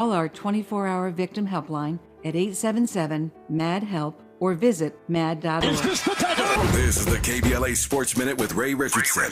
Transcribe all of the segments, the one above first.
Call our 24-hour victim helpline at 877-MAD-HELP or visit mad.org. This is the KBLA Sports Minute with Ray Richardson.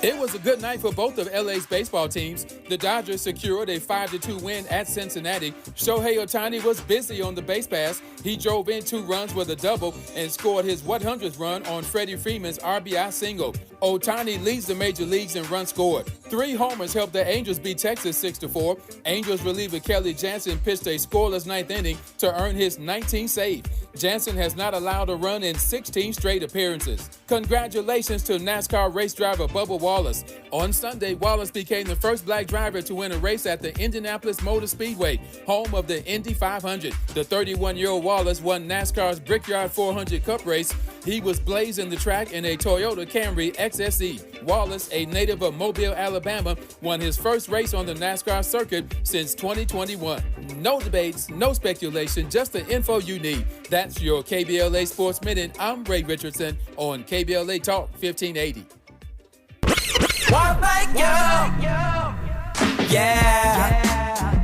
It was a good night for both of LA's baseball teams. The Dodgers secured a 5-2 win at Cincinnati. Shohei Ohtani was busy on the base pass. He drove in 2 runs with a double and scored his 100th run on Freddie Freeman's RBI single. Ohtani leads the major leagues in runs scored. 3 homers helped the Angels beat Texas 6-4. Angels reliever Kelly Jansen pitched a scoreless 9th inning to earn his 19th save. Jansen has not allowed a run in 16 straight appearances. Congratulations to NASCAR race driver Bubba Wallace. On Sunday, Wallace became the first black driver to win a race at the Indianapolis Motor Speedway, home of the Indy 500. The 31-year-old Wallace won NASCAR's Brickyard 400 Cup race. He was blazing the track in a Toyota Camry XSE. Wallace, a native of Mobile, Alabama, won his first race on the NASCAR circuit since 2021. No debates, no speculation, just the info you need. That's your KBLA Sports Minute. I'm Ray Richardson on KBLA Talk 1580.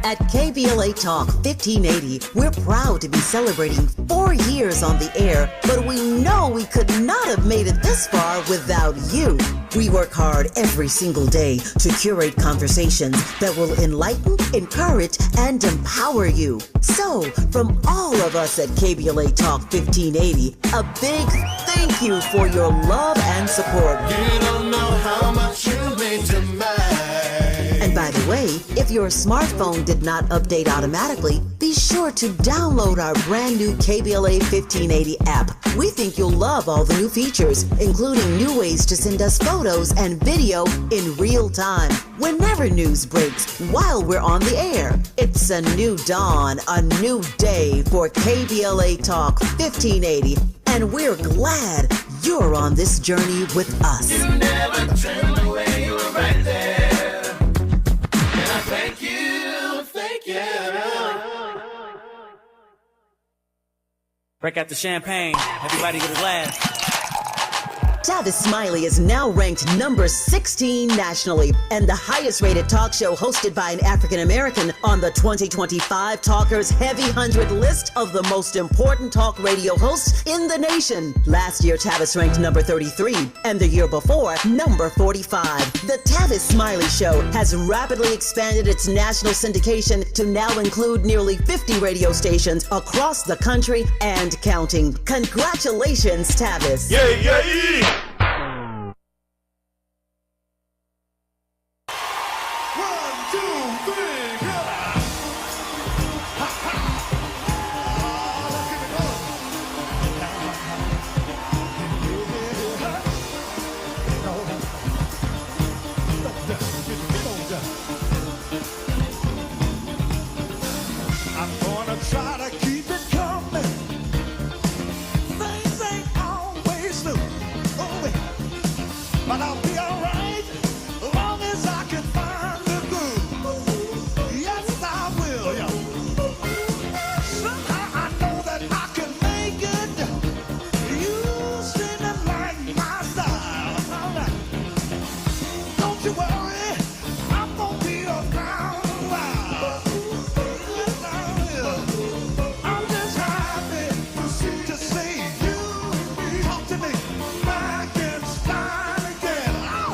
At KBLA Talk 1580, we're proud to be celebrating 4 years on the air, but we know we could not have made it this far without you. We work hard every single day to curate conversations that will enlighten, encourage, and empower you. So, from all of us at KBLA Talk 1580, a big thank you for your love and support. You don't know how much you mean to me. And by the way, if your smartphone did not update automatically, be sure to download our brand new KBLA 1580 app. We think you'll love all the new features, including new ways to send us photos and video in real time, whenever news breaks, while we're on the air. It's a new dawn, a new day for KBLA Talk 1580, and we're glad you're on this journey with us. You never turned away, you were right there. Thank you, thank you. Break out the champagne. Everybody get a glass. Tavis Smiley is now ranked number 16 nationally and the highest rated talk show hosted by an African American on the 2025 Talkers Heavy 100 list of the most important talk radio hosts in the nation. Last year, Tavis ranked number 33, and the year before, number 45. The Tavis Smiley Show has rapidly expanded its national syndication to now include nearly 50 radio stations across the country and counting. Congratulations, Tavis. Yeah, yeah.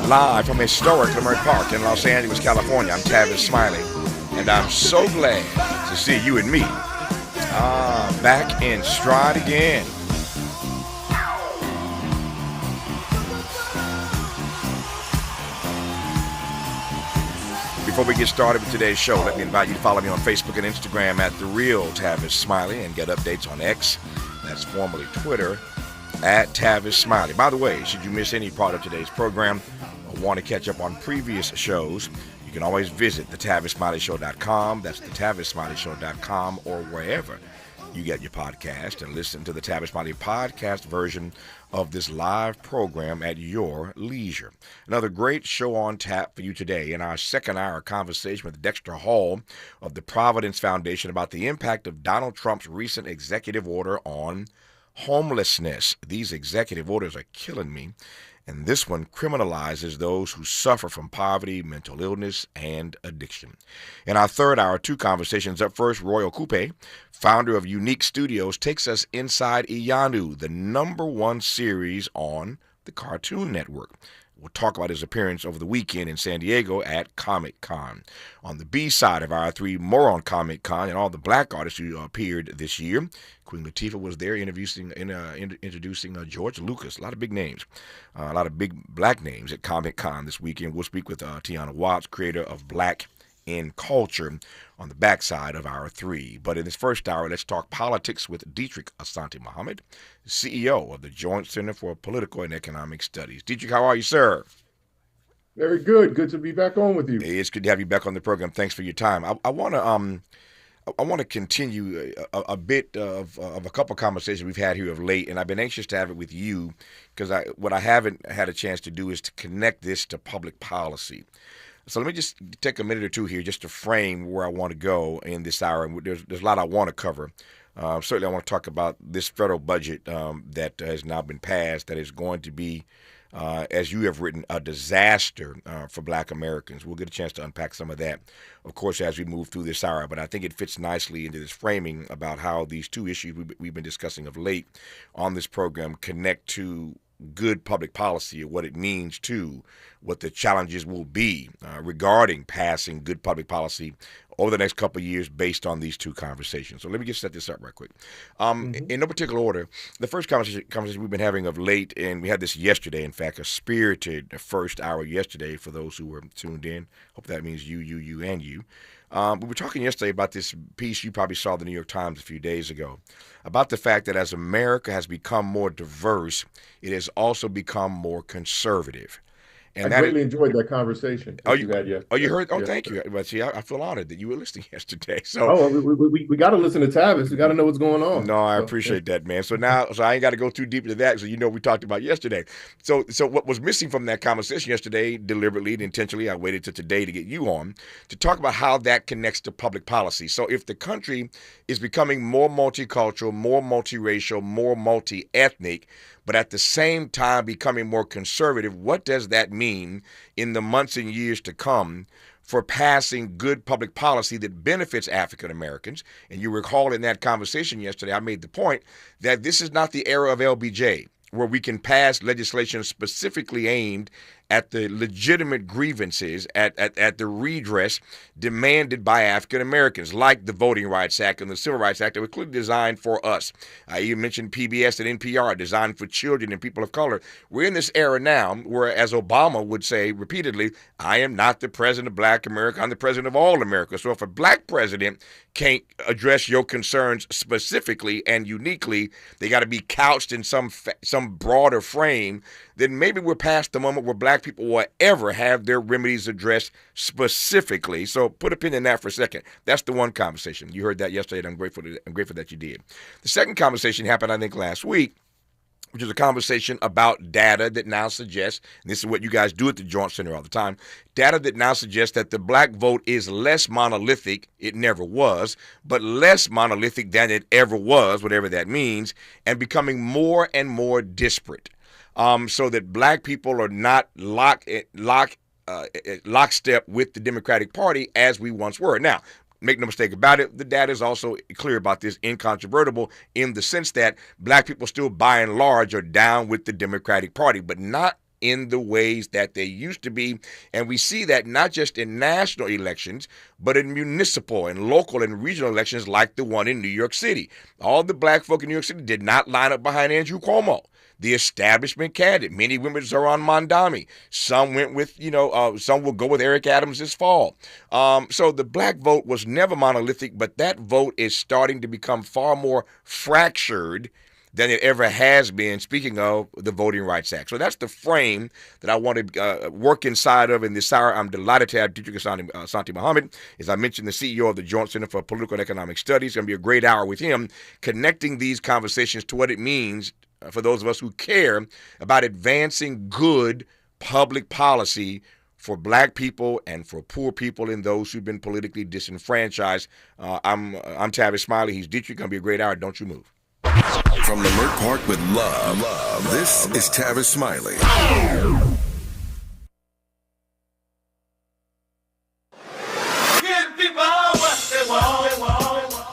Live from historic Leimert Park in Los Angeles, California, I'm Tavis Smiley, and I'm so glad to see you and me back in stride again. Before we get started with today's show, let me invite you to follow me on Facebook and Instagram at The Real Tavis Smiley and get updates on X, that's formerly Twitter, at Tavis Smiley. By the way, should you miss any part of today's program or want to catch up on previous shows, you can always visit thetavisSmileyShow.com. That's thetavisSmileyShow.com or wherever you get your podcast and listen to the Tavis Smiley podcast version of this live program at your leisure. Another great show on tap for you today in our second hour conversation with Dexter Hall of the Providence Foundation about the impact of Donald Trump's recent executive order on homelessness. These executive orders are killing me. and this one criminalizes those who suffer from poverty, mental illness, and addiction. In our third hour, two conversations. Up first, Royal Coupe, founder of Unique Studios, takes us inside Iyanu, the #1 series on the Cartoon Network. We'll talk about his appearance over the weekend in San Diego at Comic-Con. On the B side of our three, more on Comic-Con and all the black artists who appeared this year. Queen Latifah was there introducing George Lucas. A lot of big names, a lot of big black names at Comic-Con this weekend. We'll speak with Tiana Watts, creator of Black in Culture, on the backside of our three. But in this first hour, let's talk politics with Dedrick Asante-Muhammad, CEO of the Joint Center for Political and Economic Studies. Dedrick, how are you, sir? Very good. Good to be back on with you. It's good to have you back on the program. Thanks for your time. I want to continue a bit of a couple of conversations we've had here of late, and I've been anxious to have it with you because what I haven't had a chance to do is to connect this to public policy. So let me just take a minute or two here just to frame where I want to go in this hour. And there's a lot I want to cover. Certainly I want to talk about this federal budget that has now been passed that is going to be, as you have written, a disaster for black Americans. We'll get a chance to unpack some of that, of course, as we move through this hour. But I think it fits nicely into this framing about how these two issues we've been discussing of late on this program connect to good public policy, or what it means to what the challenges will be regarding passing good public policy over the next couple of years based on these two conversations. So let me just set this up right quick. In no particular order, the first conversation we've been having of late, and we had this yesterday, in fact, a spirited first hour yesterday for those who were tuned in. Hope that means you, and you. We were talking yesterday about this piece you probably saw in the New York Times a few days ago about the fact that as America has become more diverse, it has also become more conservative. And I greatly enjoyed that conversation. You heard? Oh, thank you. But see, I feel honored that you were listening yesterday. So, we got to listen to Tavis. We got to know what's going on. No, I appreciate that, man. So I ain't got to go too deep into that. So we talked about yesterday. So what was missing from that conversation yesterday, deliberately and intentionally, I waited till today to get you on to talk about how that connects to public policy. So if the country is becoming more multicultural, more multiracial, more multi-ethnic, but at the same time becoming more conservative, what does that mean in the months and years to come for passing good public policy that benefits African Americans? And you recall in that conversation yesterday, I made the point that this is not the era of LBJ, where we can pass legislation specifically aimed at the legitimate grievances, at the redress demanded by African Americans, like the Voting Rights Act and the Civil Rights Act that were clearly designed for us. You mentioned PBS and NPR, designed for children and people of color. We're in this era now where, as Obama would say repeatedly, I am not the president of black America, I'm the president of all America. So if a black president can't address your concerns specifically and uniquely, they got to be couched in some broader frame, then maybe we're past the moment where black people will ever have their remedies addressed specifically. So put a pin in that for a second. That's the one conversation. You heard that yesterday, and I'm grateful that you did. The second conversation happened, I think, last week, which is a conversation about data that now suggests, and this is what you guys do at the Joint Center all the time, data that now suggests that the black vote is less monolithic, it never was, but less monolithic than it ever was, whatever that means, and becoming more and more disparate. So that black people are not lockstep with the Democratic Party as we once were. Now, make no mistake about it, the data is also clear about this, incontrovertible, in the sense that black people still, by and large, are down with the Democratic Party, but not in the ways that they used to be. And we see that not just in national elections, but in municipal and local and regional elections like the one in New York City. All the black folk in New York City did not line up behind Andrew Cuomo, the establishment candidate. Many went with Zohran Mamdani. Some went with, some will go with Eric Adams this fall. So the black vote was never monolithic, but that vote is starting to become far more fractured than it ever has been, speaking of the Voting Rights Act. So that's the frame that I want to work inside of in this hour. I'm delighted to have Dedrick Asante-Muhammad. As I mentioned, the CEO of the Joint Center for Political and Economic Studies. It's going to be a great hour with him, connecting these conversations to what it means for those of us who care about advancing good public policy for black people and for poor people and those who've been politically disenfranchised. I'm Tavis Smiley. He's Dedrick. Going to be a great hour. Don't you move. From Lamert Park with love, this is Tavis Smiley. Give people what they want.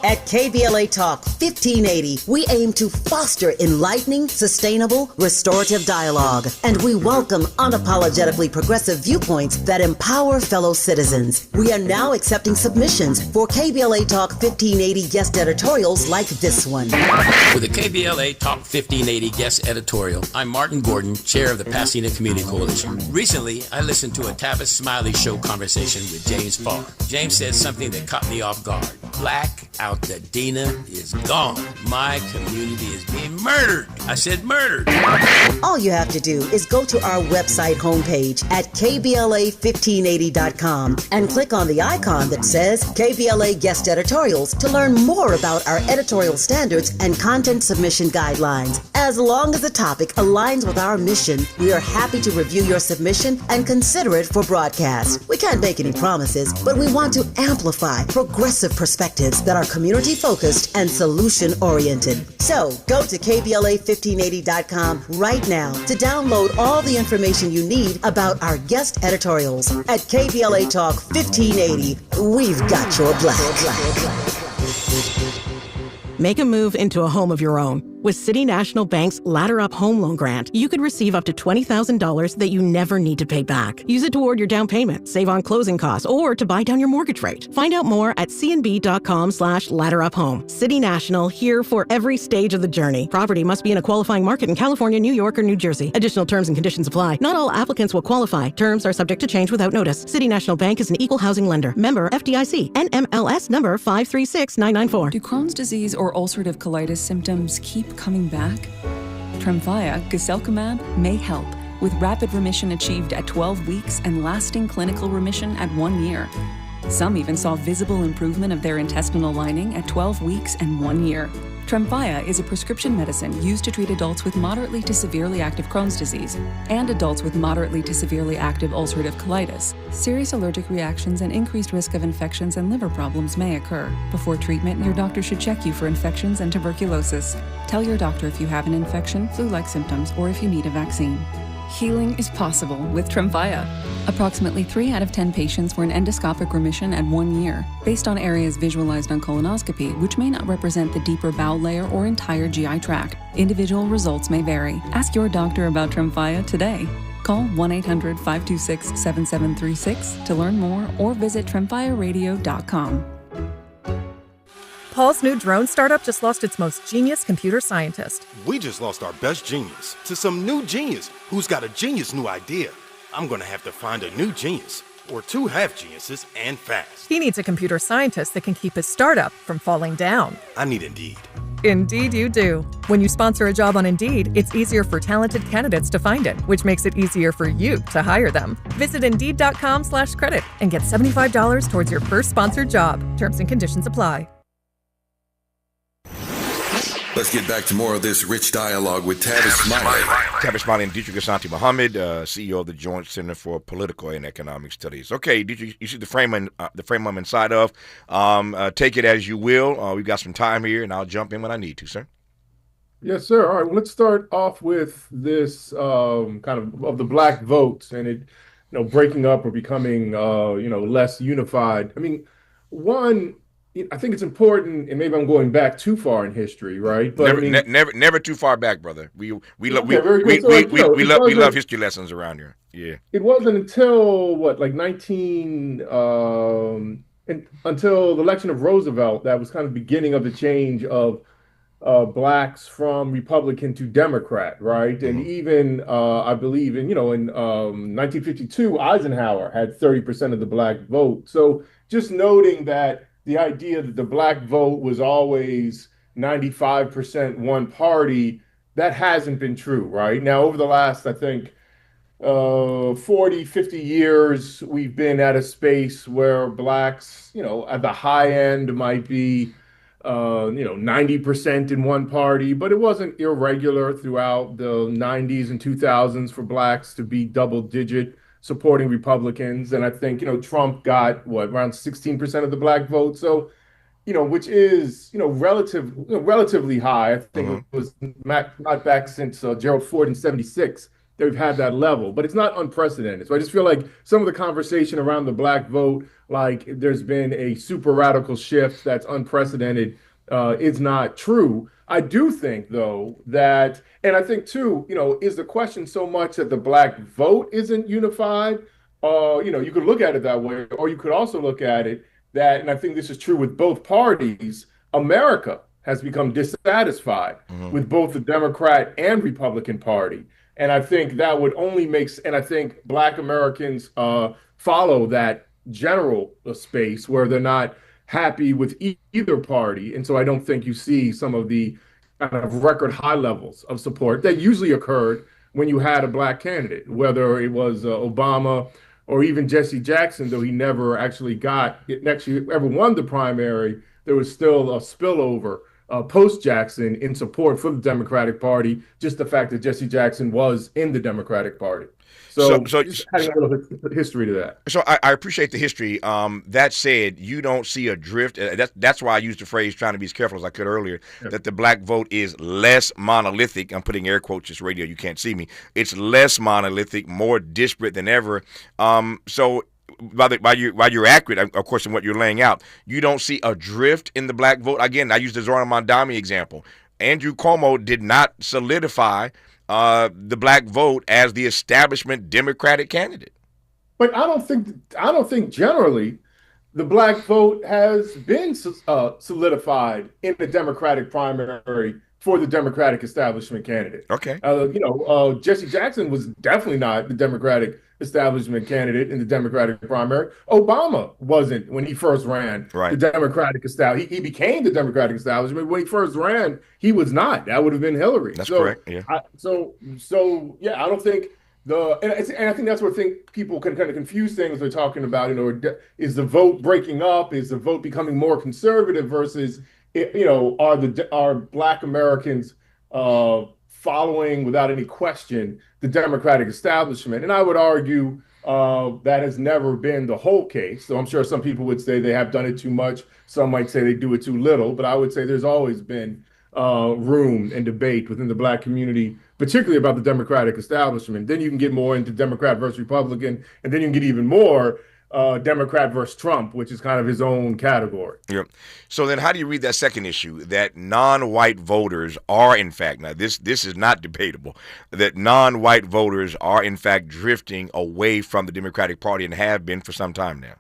At KBLA Talk 1580, we aim to foster enlightening, sustainable, restorative dialogue, and we welcome unapologetically progressive viewpoints that empower fellow citizens. We are now accepting submissions for KBLA Talk 1580 guest editorials like this one. For the KBLA Talk 1580 guest editorial, I'm Martin Gordon, chair of the Pasadena Community Coalition. Recently, I listened to a Tavis Smiley show conversation with James Farr. James said something that caught me off guard. Black out the Dina is gone. My community is being murdered. I said murdered. All you have to do is go to our website homepage at KBLA1580.com and click on the icon that says KBLA Guest Editorials to learn more about our editorial standards and content submission guidelines. As long as the topic aligns with our mission, we are happy to review your submission and consider it for broadcast. We can't make any promises, but we want to amplify progressive perspectives that are community-focused and solution-oriented. So, go to KBLA1580.com right now to download all the information you need about our guest editorials. At KBLA Talk 1580, we've got your black. Make a move into a home of your own. With City National Bank's Ladder Up Home Loan Grant, you could receive up to $20,000 that you never need to pay back. Use it toward your down payment, save on closing costs, or to buy down your mortgage rate. Find out more at cnb.com/ladderuphome. City National, here for every stage of the journey. Property must be in a qualifying market in California, New York, or New Jersey. Additional terms and conditions apply. Not all applicants will qualify. Terms are subject to change without notice. City National Bank is an equal housing lender. Member FDIC. NMLS number 536994. Do Crohn's disease or ulcerative colitis symptoms keep coming back? Tremfya, guselkumab, may help, with rapid remission achieved at 12 weeks and lasting clinical remission at 1 year. Some even saw visible improvement of their intestinal lining at 12 weeks and 1 year. Tremfya is a prescription medicine used to treat adults with moderately to severely active Crohn's disease and adults with moderately to severely active ulcerative colitis. Serious allergic reactions and increased risk of infections and liver problems may occur. Before treatment, your doctor should check you for infections and tuberculosis. Tell your doctor if you have an infection, flu-like symptoms, or if you need a vaccine. Healing is possible with Tremfya. Approximately 3 out of 10 patients were in endoscopic remission at 1 year, based on areas visualized on colonoscopy, which may not represent the deeper bowel layer or entire GI tract. Individual results may vary. Ask your doctor about Tremfya today. Call 1-800-526-7736 to learn more or visit tremfyaradio.com. Paul's new drone startup just lost its most genius computer scientist. We just lost our best genius to some new genius who's got a genius new idea. I'm gonna have to find a new genius, or 2 half geniuses, and fast. He needs a computer scientist that can keep his startup from falling down. I need Indeed. Indeed you do. When you sponsor a job on Indeed, it's easier for talented candidates to find it, which makes it easier for you to hire them. Visit Indeed.com/credit and get $75 towards your first sponsored job. Terms and conditions apply. Let's get back to more of this rich dialogue with Tavis Smiley. Tavis Smiley and Dedrick Asante-Muhammad, CEO of the Joint Center for Political and Economic Studies. Okay, Dedrick, you see the frame I'm inside of. Take it as you will. We've got some time here, and I'll jump in when I need to, sir. Yes, sir. All right, well, let's start off with this kind of the black vote and it, breaking up or becoming, less unified. I mean, one, I think it's important, and maybe I'm going back too far in history, right? But never too far back, brother. We love history lessons around here. Yeah. It wasn't until until the election of Roosevelt that was kind of the beginning of the change of blacks from Republican to Democrat, right? Mm-hmm. And even I believe in 1952, Eisenhower had 30% of the black vote. So just noting that the idea that the black vote was always 95% one party, that hasn't been true, right? Now, over the last, I think, 40, 50 years, we've been at a space where blacks, at the high end might be, 90% in one party, but it wasn't irregular throughout the 90s and 2000s for blacks to be double digit supporting Republicans. And I think, Trump got around 16% of the black vote. So which is, relatively high. I think Mhm. it was not back since Gerald Ford in '76 that we've had that level, but it's not unprecedented. So I just feel like some of the conversation around the black vote, like there's been a super radical shift that's unprecedented, is not true. I do think, though, that, and I think too, is the question so much that the black vote isn't unified? You could look at it that way, or you could also look at it that, and I think this is true with both parties, America has become dissatisfied Mhm. with both the Democrat and Republican Party. And I think that would only and I think Black Americans follow that general space where they're not happy with either party. And so I don't think you see some of the kind of record high levels of support that usually occurred when you had a black candidate, whether it was Obama or even Jesse Jackson, though he never actually ever won the primary. There was still a spillover post Jackson in support for the Democratic Party, just the fact that Jesse Jackson was in the Democratic Party. So, So so, just adding a little history to that. so I appreciate the history. That said, you don't see a drift. That's why I used the phrase, trying to be as careful as I could earlier, that the black vote is less monolithic. I'm putting air quotes, just radio, you can't see me. It's less monolithic, more disparate than ever. So while you're accurate, of course, in what you're laying out, you don't see a drift in the black vote. Again, I used the Zora Mondami example. Andrew Cuomo did not solidify the black vote as the establishment Democratic candidate. But I don't think generally the black vote has been solidified in the Democratic primary for the Democratic establishment candidate. Okay. Jesse Jackson was definitely not the Democratic establishment candidate in the Democratic primary. Obama wasn't when he first ran the Democratic establishment. He became the Democratic establishment. When he first ran, he was not. That would have been Hillary. That's correct. Yeah. I don't think and I think that's where people can kind of confuse things. They're talking about, is the vote breaking up? Is the vote becoming more conservative versus, are Black Americans following without any question the Democratic establishment? And I would argue that has never been the whole case. So I'm sure some people would say they have done it too much. Some might say they do it too little. But I would say there's always been room and debate within the Black community, particularly about the Democratic establishment. Then you can get more into Democrat versus Republican, and then you can get even more Democrat versus Trump, which is kind of his own category. Yeah. So then how do you read that second issue, that non-white voters are, in fact, now this is not debatable, that non-white voters are, in fact, drifting away from the Democratic Party and have been for some time now?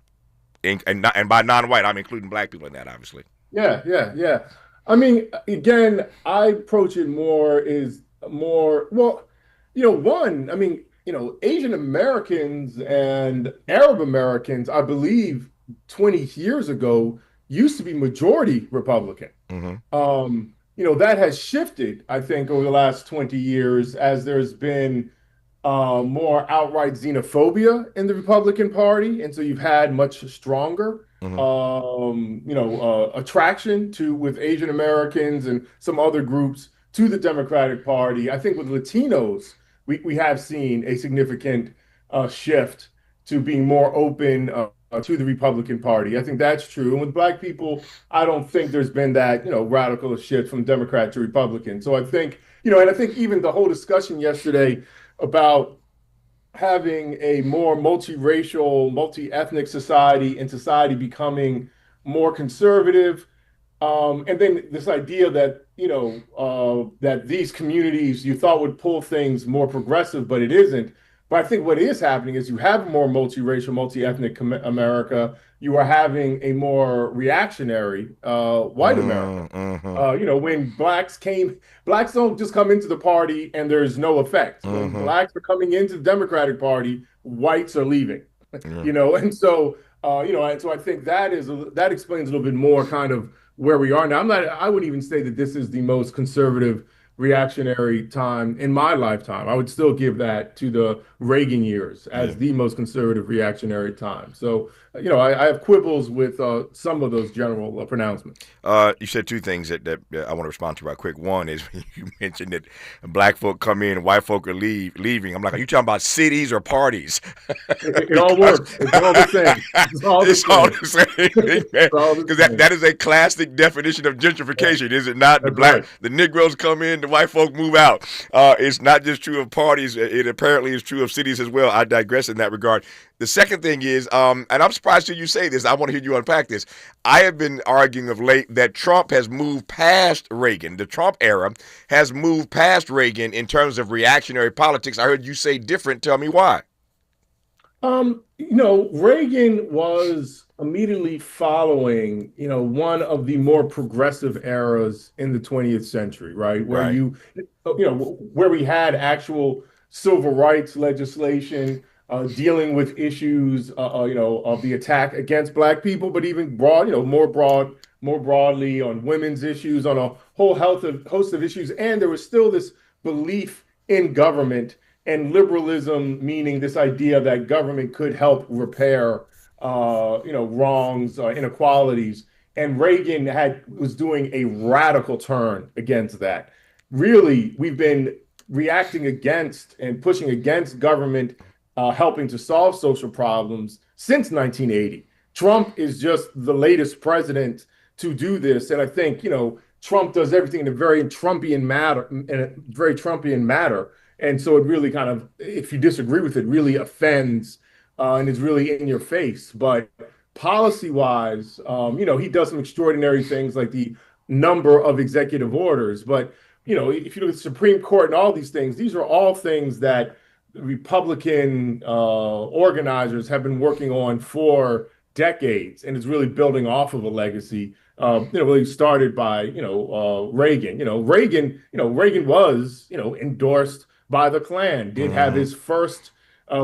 And by non-white, I'm including black people in that, obviously. Yeah. I mean, again, I approach it Asian Americans and Arab Americans, I believe 20 years ago, used to be majority Republican. That has shifted, I think, over the last 20 years as there's been more outright xenophobia in the Republican Party. And so you've had much stronger attraction with Asian Americans and some other groups to the Democratic Party. I think with Latinos, we have seen a significant shift to being more open to the Republican Party. I think that's true. And with Black people, I don't think there's been that, radical shift from Democrat to Republican. So I think, and I think even the whole discussion yesterday about having a more multiracial, multi-ethnic society and society becoming more conservative. And then this idea that, that these communities you thought would pull things more progressive, but it isn't. But I think what is happening is you have a more multiracial, multi-ethnic America. You are having a more reactionary white America. When blacks don't just come into the party and there's no effect. When blacks are coming into the Democratic Party, whites are leaving. And so so I think that explains a little bit more kind of where we are now. I wouldn't even say that this is the most conservative reactionary time in my lifetime. I would still give that to the Reagan years as the most conservative reactionary time. So I have quibbles with some of those general pronouncements. You said two things that I want to respond to right quick. One is when you mentioned that black folk come in and white folk are leaving. I'm like, are you talking about cities or parties? It all works. It's all the same. It's all the same. Because that is a classic definition of gentrification, is it not? The Negroes come in, the white folk move out. It's not just true of parties. It apparently is true of cities as well. I digress in that regard. The second thing is, and I'm surprised to you say this, I want to hear you unpack this. I have been arguing of late that Trump has moved past Reagan. The Trump era has moved past Reagan in terms of reactionary politics. I heard you say different. Tell me why. Reagan was immediately following, one of the more progressive eras in the 20th century, right? Where where we had actual civil rights legislation, dealing with issues, of the attack against Black people, but even more broadly on women's issues, on a whole host of issues. And there was still this belief in government and liberalism, meaning this idea that government could help repair, wrongs, inequalities. And Reagan was doing a radical turn against that. Really, we've been reacting against and pushing against government helping to solve social problems since 1980. Trump is just the latest president to do this. And I think, Trump does everything in a very Trumpian matter. And so it really kind of, if you disagree with it, really offends and is really in your face. But policy-wise, he does some extraordinary things like the number of executive orders. But, if you look at the Supreme Court and all these things, these are all things that Republican organizers have been working on for decades, and it's really building off of a legacy. Really started by Reagan. Reagan was endorsed by the Klan. Did have his first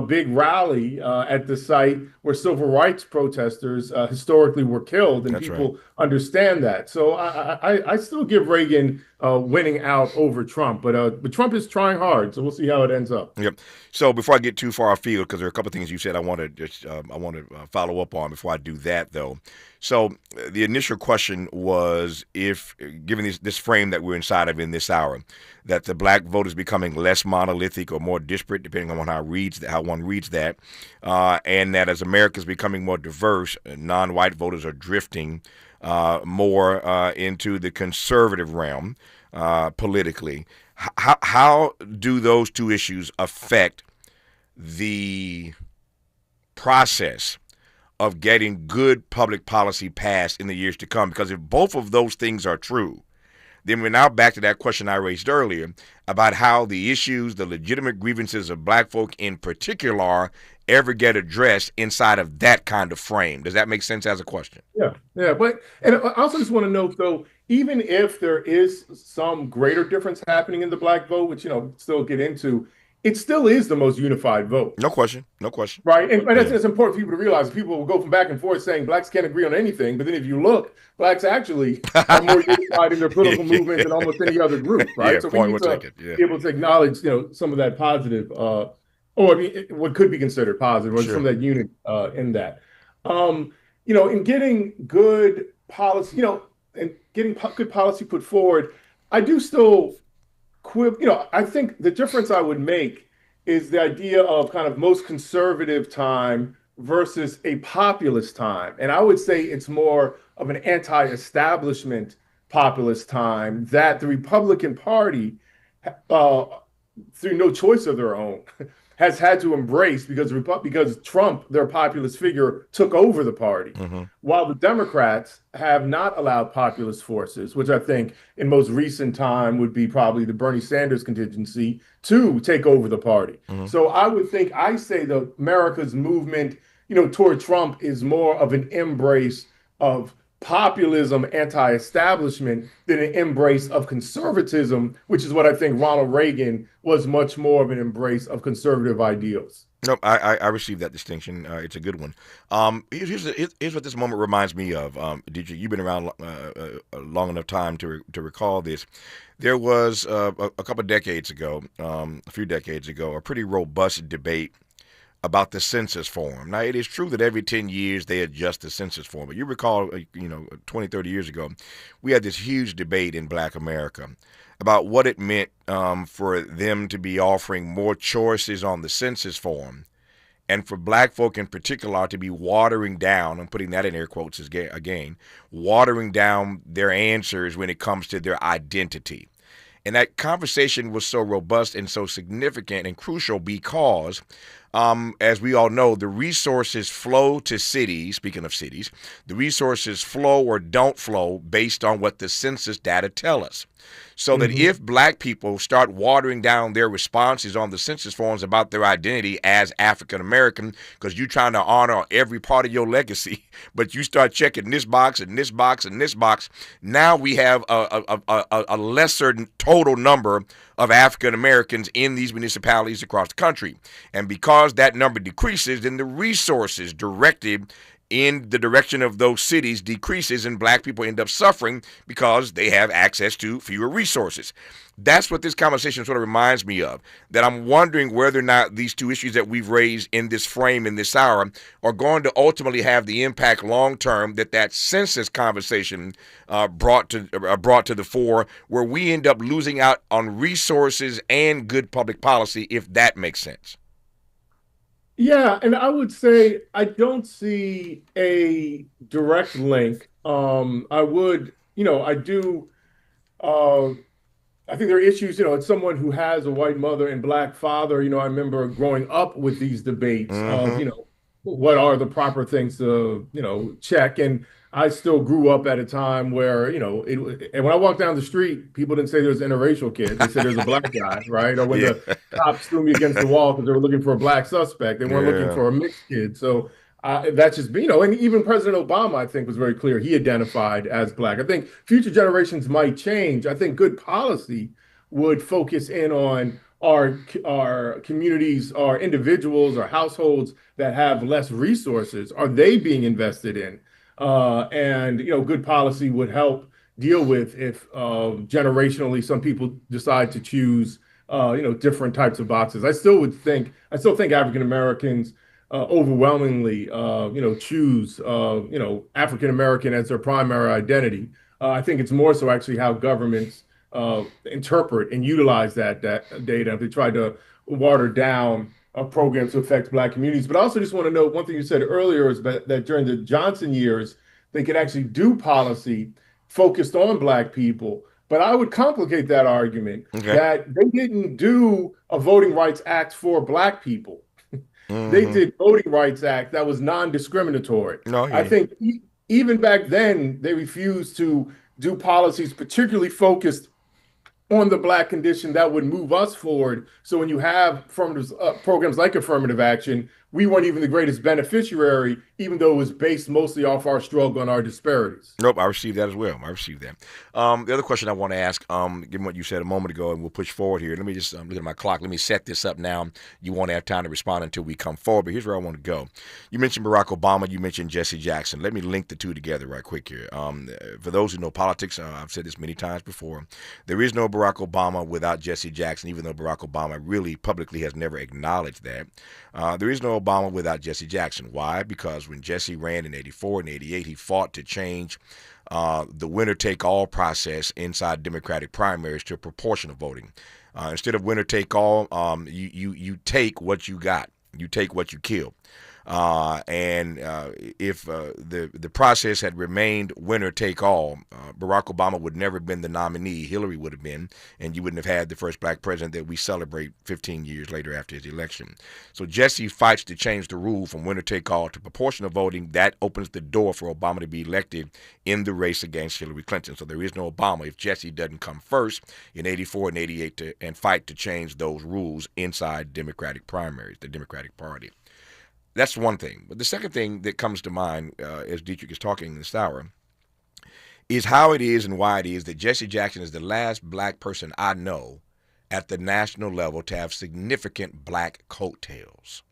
big rally at the site where civil rights protesters historically were killed, and people understand that. So I still give Reagan winning out over Trump, but Trump is trying hard, so we'll see how it ends up. Yep. So before I get too far afield, because there are a couple of things you said I want to follow up on before I do that, though. So the initial question was, if given this frame that we're inside of in this hour, that the black vote is becoming less monolithic or more disparate, depending on how one reads that, and that as America is becoming more diverse, non-white voters are drifting more into the conservative realm politically. How do those two issues affect the process of getting good public policy passed in the years to come? Because if both of those things are true, then we're now back to that question I raised earlier about how the issues, the legitimate grievances of black folk in particular, ever get addressed inside of that kind of frame. Does that make sense as a question? Yeah. But I also just want to note, though, even if there is some greater difference happening in the black vote, which, still get into, it still is the most unified vote. No question. Right. And that's important for people to realize. People will go from back and forth saying blacks can't agree on anything. But then if you look, blacks actually are more unified in their political movement than almost any other group. Right. So we need to be able to acknowledge, some of that positive, what could be considered positive, or some of that unit in that. In getting good policy, and getting good policy put forward, I do still I think the difference I would make is the idea of kind of most conservative time versus a populist time. And I would say it's more of an anti-establishment populist time that the Republican Party, through no choice of their own, has had to embrace because Trump, their populist figure, took over the party, while the Democrats have not allowed populist forces, which I think in most recent time would be probably the Bernie Sanders contingency, to take over the party. So I say the America's movement, toward Trump is more of an embrace of populism, anti-establishment, than an embrace of conservatism, which is what I think Ronald Reagan was much more of an embrace of conservative ideals. No, I received that distinction. It's a good one. Here's what this moment reminds me of. Dedrick, you've been around a long enough time to recall this. There was a few decades ago, a pretty robust debate about the census form. Now, it is true that every 10 years they adjust the census form, but you recall, 20, 30 years ago, we had this huge debate in Black America about what it meant for them to be offering more choices on the census form, and for Black folk in particular to be watering down, I'm putting that in air quotes again, watering down their answers when it comes to their identity. And that conversation was so robust and so significant and crucial because, as we all know, the resources flow to cities. Speaking of cities, the resources flow or don't flow based on what the census data tell us. So that if Black people start watering down their responses on the census forms about their identity as African American, because you're trying to honor every part of your legacy, but you start checking this box and this box and this box, now we have a lesser total number of African Americans in these municipalities across the country. And because that number decreases, then the resources directed in the direction of those cities decreases, and Black people end up suffering because they have access to fewer resources. That's what this conversation sort of reminds me of, that I'm wondering whether or not these two issues that we've raised in this frame in this hour are going to ultimately have the impact long term that census conversation brought to the fore, where we end up losing out on resources and good public policy, if that makes sense. Yeah, and I would say I don't see a direct link. I would, I do. I think there are issues, as someone who has a white mother and Black father, I remember growing up with these debates of, what are the proper things to, check. And I still grew up at a time where, and when I walked down the street, people didn't say there's an interracial kid. They said there's a Black guy, right? Or when the cops threw me against the wall because they were looking for a Black suspect, they weren't looking for a mixed kid. So that's just, and even President Obama, I think, was very clear. He identified as Black. I think future generations might change. I think good policy would focus in on our communities, our individuals, our households that have less resources. Are they being invested in? And good policy would help deal with if generationally some people decide to choose different types of boxes. I still think African Americans overwhelmingly choose African American as their primary identity. I think it's more so actually how governments interpret and utilize that data. If they try to water down programs to affect Black communities. But I also just want to note one thing you said earlier is that during the Johnson years, they could actually do policy focused on Black people. But I would complicate that argument that they didn't do a Voting Rights Act for Black people. They did Voting Rights Act that was non-discriminatory. I think even back then, they refused to do policies particularly focused on the Black condition that would move us forward. So when you have programs like affirmative action, we weren't even the greatest beneficiary, even though it was based mostly off our struggle and our disparities. Nope, I received that as well. I received that. The other question I want to ask, given what you said a moment ago, and we'll push forward here. Let me just look at my clock. Let me set this up now. You won't have time to respond until we come forward, but here's where I want to go. You mentioned Barack Obama. You mentioned Jesse Jackson. Let me link the two together right quick here. For those who know politics, I've said this many times before, there is no Barack Obama without Jesse Jackson, even though Barack Obama really publicly has never acknowledged that. There is no Obama without Jesse Jackson. Why? Because when Jesse ran in 84 and 88, he fought to change the winner-take-all process inside Democratic primaries to proportional voting. Instead of winner-take-all, you take what you got. You take what you kill. If the process had remained winner take all, Barack Obama would never have been the nominee. Hillary would have been, and you wouldn't have had the first Black president that we celebrate 15 years later after his election. So Jesse fights to change the rule from winner take all to proportional voting. That opens the door for Obama to be elected in the race against Hillary Clinton. So there is no Obama if Jesse doesn't come first in 84 and 88 and fight to change those rules inside Democratic primaries, the Democratic Party. That's one thing. But the second thing that comes to mind as Dedrick is talking this hour is how it is and why it is that Jesse Jackson is the last Black person I know at the national level to have significant Black coattails.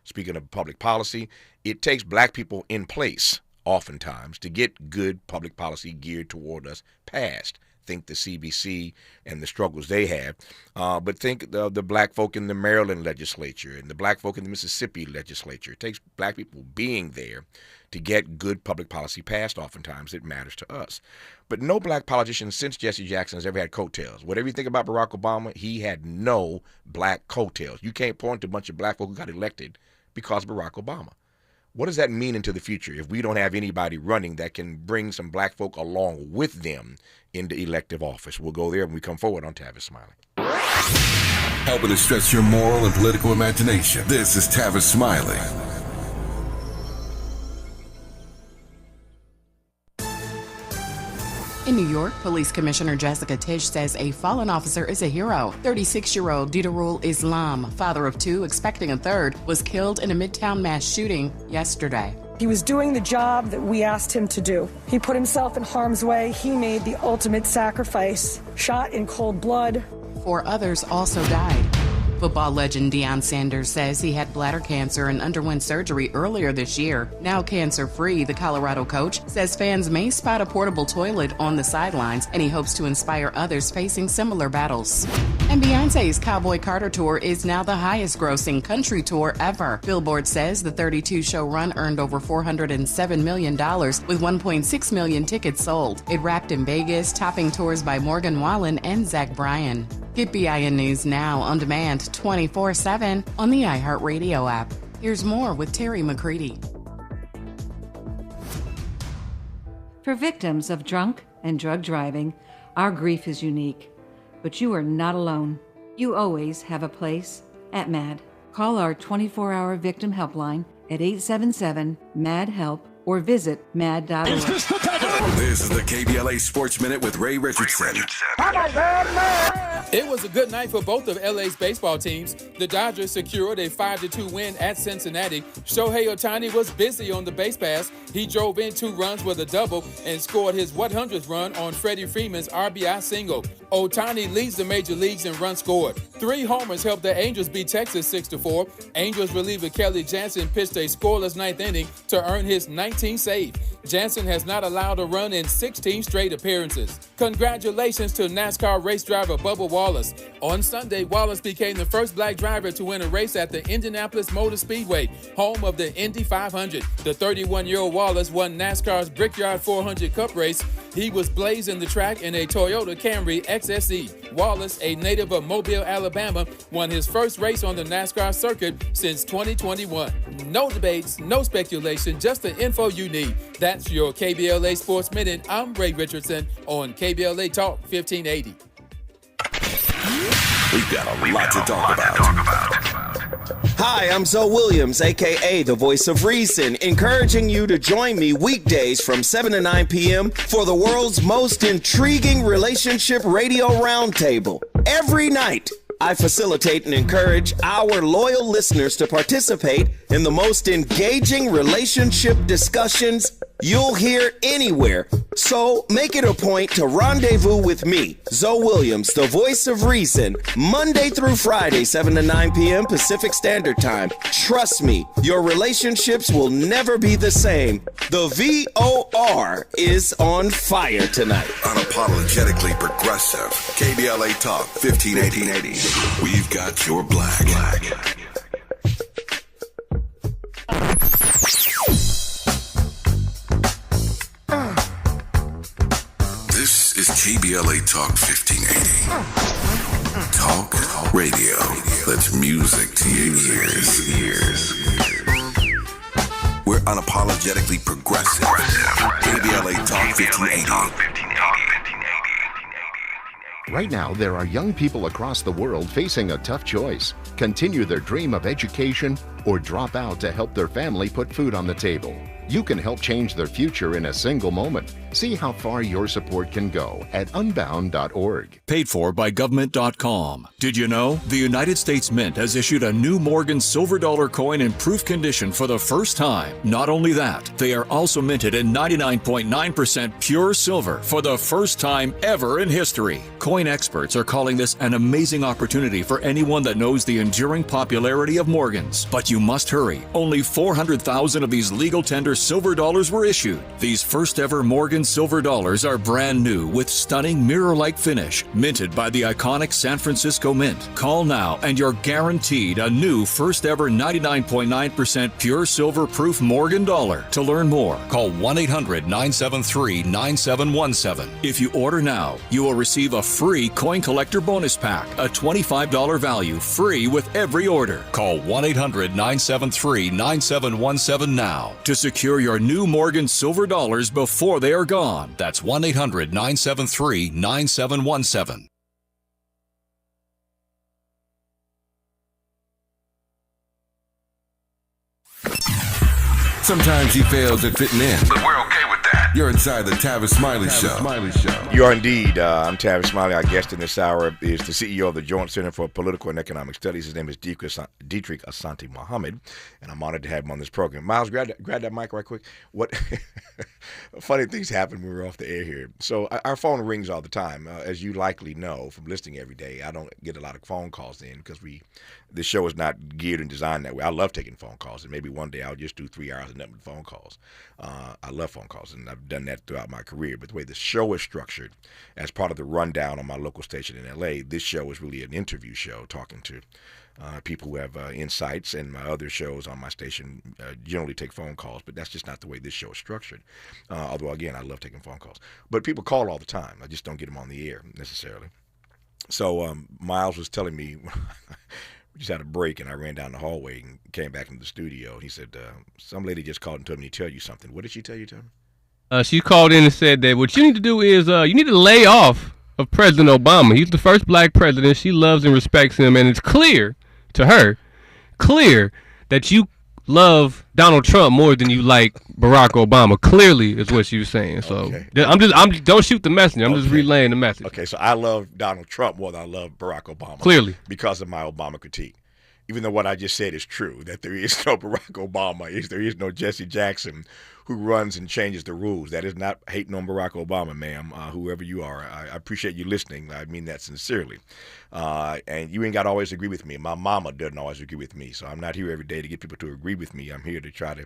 Speaking of public policy, it takes Black people in place oftentimes to get good public policy geared toward us passed. think the CBC and the struggles they have, but think the black folk in the Maryland legislature and the black folk in the Mississippi legislature. It takes black people being there to get good public policy passed. Oftentimes it matters to us. But no black politician since Jesse Jackson has ever had coattails. Whatever you think about Barack Obama, he had no black coattails. You can't point to a bunch of black folk who got elected because of Barack Obama. What does that mean into the future if we don't have anybody running that can bring some black folk along with them into elective office? We'll go there when we come forward on Tavis Smiley. Helping to stretch your moral and political imagination. This is Tavis Smiley. In New York, Police Commissioner Jessica Tisch says a fallen officer is a hero. 36-year-old Didarul Islam, father of two, expecting a third, was killed in a Midtown mass shooting yesterday. He was doing the job that we asked him to do. He put himself in harm's way. He made the ultimate sacrifice, shot in cold blood. 4 others also died. Football legend Deion Sanders says he had bladder cancer and underwent surgery earlier this year. Now cancer-free, the Colorado coach says fans may spot a portable toilet on the sidelines, and he hopes to inspire others facing similar battles. And Beyonce's Cowboy Carter tour is now the highest-grossing country tour ever. Billboard says the 32-show run earned over $407 million, with 1.6 million tickets sold. It wrapped in Vegas, topping tours by Morgan Wallen and Zach Bryan. Get BIN News now on demand 24/7 on the iHeartRadio app. Here's more with Terry McCready. For victims of drunk and drug driving, our grief is unique. But you are not alone. You always have a place at MAD. Call our 24-hour victim helpline at 877-MAD-HELP or visit mad.org. This is the KBLA Sports Minute with Ray Richardson. It was a good night for both of LA's baseball teams. The Dodgers secured a 5-2 win at Cincinnati. Shohei Ohtani was busy on the base pass. He drove in 2 runs with a double and scored his 100th run on Freddie Freeman's RBI single. Ohtani leads the major leagues in runs scored. 3 homers helped the Angels beat Texas 6-4. Angels reliever Kelly Jansen pitched a scoreless 9th inning to earn his 19th save. Jansen has not allowed a run in 16 straight appearances. Congratulations to NASCAR race driver Bubba Wallace. On Sunday, Wallace became the first black driver to win a race at the Indianapolis Motor Speedway, home of the Indy 500. The 31-year-old Wallace won NASCAR's Brickyard 400 Cup race. He was blazing the track in a Toyota Camry XSE. Wallace, a native of Mobile, Alabama, won his first race on the NASCAR circuit since 2021. No debates, no speculation, just the info you need. That's your KBLA Sports Minute. I'm Ray Richardson on KBLA Talk 1580. We've got a lot to talk about. Hi, I'm Zoe Williams, a.k.a. the Voice of Reason, encouraging you to join me weekdays from 7 to 9 p.m. for the world's most intriguing relationship radio roundtable. Every night, I facilitate and encourage our loyal listeners to participate in the most engaging relationship discussions you'll hear anywhere. So make it a point to rendezvous with me, Zoe Williams, the Voice of Reason, Monday through Friday, 7 to 9 p.m. Pacific Standard Time. Trust me, your relationships will never be the same. The VOR is on fire tonight. Unapologetically progressive. KBLA Talk 1580. We've got your black. This is KBLA Talk 1580. Talk radio. That's music to your ears. We're unapologetically progressive. KBLA Talk 1580. Right now, there are young people across the world facing a tough choice: continue their dream of education or drop out to help their family put food on the table. You can help change their future in a single moment. See how far your support can go at unbound.org. Paid for by government.com. Did you know the United States Mint has issued a new Morgan silver dollar coin in proof condition for the first time? Not only that, they are also minted in 99.9% pure silver for the first time ever in history. Coin experts are calling this an amazing opportunity for anyone that knows the enduring popularity of Morgans. But you you must hurry. Only 400,000 of these legal tender silver dollars were issued. These first ever Morgan silver dollars are brand new with stunning mirror-like finish, minted by the iconic San Francisco Mint. Call now and you're guaranteed a new first ever 99.9% pure silver proof Morgan dollar. To learn more, call 1-800-973-9717. If you order now, you will receive a free coin collector bonus pack, a $25 value, free with every order. Call 1-800-973-9717 now to secure your new Morgan silver dollars before they are gone. That's 1-800-973-9717. Sometimes he fails at fitting in, but we're okay with that. You're inside the Tavis Smiley Show. You are indeed. I'm Tavis Smiley. Our guest in this hour is the CEO of the Joint Center for Political and Economic Studies. His name is Dedrick Asante-Muhammad, and I'm honored to have him on this program. Miles, grab that mic right quick. What funny things happen when we're off the air here. So our phone rings all the time. As you likely know from listening every day, I don't get a lot of phone calls in because this show is not geared and designed that way. I love taking phone calls, and maybe one day I'll just do 3 hours of nothing but phone calls. I love phone calls, and I've done that throughout my career. But the way the show is structured, as part of the rundown on my local station in L.A., this show is really an interview show, talking to people who have insights, and my other shows on my station generally take phone calls, but that's just not the way this show is structured. Although, again, I love taking phone calls. But people call all the time. I just don't get them on the air necessarily. So Miles was telling me, we just had a break, and I ran down the hallway and came back into the studio. He said, some lady just called and told me to tell you something. What did she tell you, Tony? She called in and said that what you need to do is you need to lay off of President Obama. He's the first black president. She loves and respects him, and it's clear to her, that you love Donald Trump more than you like Barack Obama. Clearly is what she was saying. So okay. I'm don't shoot the messenger. I'm just relaying the message. Okay, so I love Donald Trump more than I love Barack Obama. Clearly. Because of my Obama critique. Even though what I just said is true, that there is no Barack Obama, there is no Jesse Jackson who runs and changes the rules. That is not hating on Barack Obama, ma'am, whoever you are. I appreciate you listening. I mean that sincerely. And you ain't got to always agree with me. My mama doesn't always agree with me, so I'm not here every day to get people to agree with me. I'm here to try to,